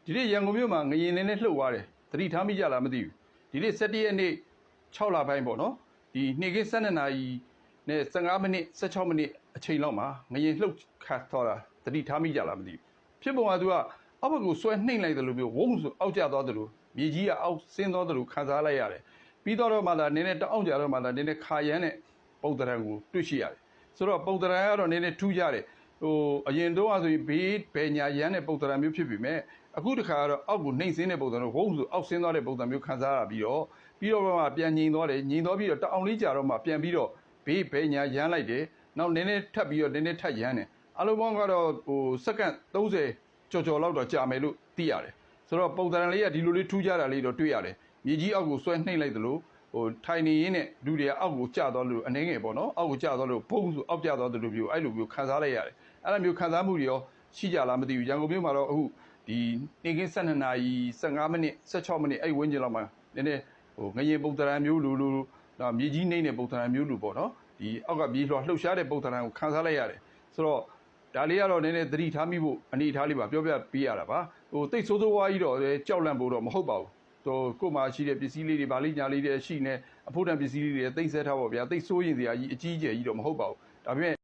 ဒီနေ့ရန်ကုန်မြို့မှာငရင်နဲ့လှုပ်သွားတယ်သတိထားမိကြလားမသိဘူးဒီနေ့17ရက်နေ့6လပိုင်းပေါ့နော်ဒီနေ့ကင်း12နာရီနဲ့15မိနစ်16မိနစ်အချိန်လောက်မှာငရင်လှုပ်ခတ်သွားတာသတိထားမိကြလားမသိဘူးဖြစ်ပုံကသူကအောက်ဘက်ကိုဆွဲနှိမ့်လိုက်တယ်လို့မျိုးဝုန်းဆိုအောက်ကျသွားတယ်လို့မြေကြီးကအောက်ဆင်းသွားတယ်လို့ခံစားလိုက်ရတယ်ပြီးတော့မှလာနည်းနည်းတအောင်ကြတော့မှလာနည်းနည်းခါရမ်းတဲ့ပုံသဏ္ဍာန်ကိုတွေ့ရှိရတယ်ဆိုတော့ပုံသဏ္ဍာန်ကတော့နည်းနည်းထူးကြတယ်အရင်တော့ဆိုရင်ဘေးဘယ်ညာရမ်းတဲ့ပုံသဏ္ဍာန်မျိုးဖြစ်ပြီမဲ့အခုတခါကတော့အောက်ကိုနှိမ့်ဆင်းတဲ့ပုံစံတော့ဝုန်းဆိုအောက်ဆင်းသွားတဲ့ပုံစံမျိုးခံစားရပြီးတော့မှပြန်ငြိမ်သွားတယ်ငြိမ်သွားပြီးတော့တအောင်လေးကြာတော့မှပြန်ပြီးတော့ဘေးဘယ်ညာရမ်းလိုက်တယ်နောက်နည်းနည်းထပ်ပြီးတော့နည်းနည်းထပ်ရမ်းတယ်အလုံးပေါင်းကတော့စက္ကန့်30ကျော်လောက်တော့ကြာမယ်လို့သိရတယ်ဆိုတော့ပုံသဏ္ဍာန်လေးကဒီလိုလေးထူးခြားတာလေးတော့တွေ့ရတယ်မြေကြီးအောက်ကိုဆွဲနှိမ့်လိုက်သလိုထိုင်နေရင်းနဲ့လူတွေကအောက်ကိုကျသွားလို့အနေငယ်ပေါ့နော်အောက်ကိုကျသွားလို့ဘုံဆိုအောက်ကျသွားတယ်လို့အဲ့လိုမျိုးခံစားလိုက်ရတယ်အဲ့လိုမျိုးခံစားမှုတွေရောရှိကြလားမသိဘူးရန်ကုန်မြို့မှာတော့အခုဒီနေ့ကင်း12နာရီ15မိနစ်16မိနစ်အဲ့ဝန်းကျင်လောက်မှာနည်းနည်းငရင်ပုံသဏ္ဍာန်မျိုးလိုမြေကြီးနှိမ့်တဲ့ပုံသဏ္ဍာန်မျိုးလိုပေါ့နော်ဒီအောက်ကမြေလွှာလှုပ်ရှားတဲ့ပုံသဏ္ဍာန်ကိုခံစားလိုက်ရတယ်ဆိုတော့ဒါလေးကတော့နည်းနည်းသတိထားမိဖို့အနေအထားလေးပါပြောပြပေးရတာပါတိတ်ဆိုးဆိုးဝါးကြီးတော့ကြောက်လန့်ဖို့တော့မဟုတ်ပါဘူးကို့မှာရှိတဲ့ပစ္စည်းလေးတွေဗာလိညာလေးတွေရှိနေအဖို့တန်ပစ္စည်းလေးတွေသိမ့်ဆဲထားပါဗျာသိမ့်စိုးရင်စရာကြီးအကြီးအကျယ်ကြီးတော့မဟုတ်ပါဘူးဒါပေမဲ့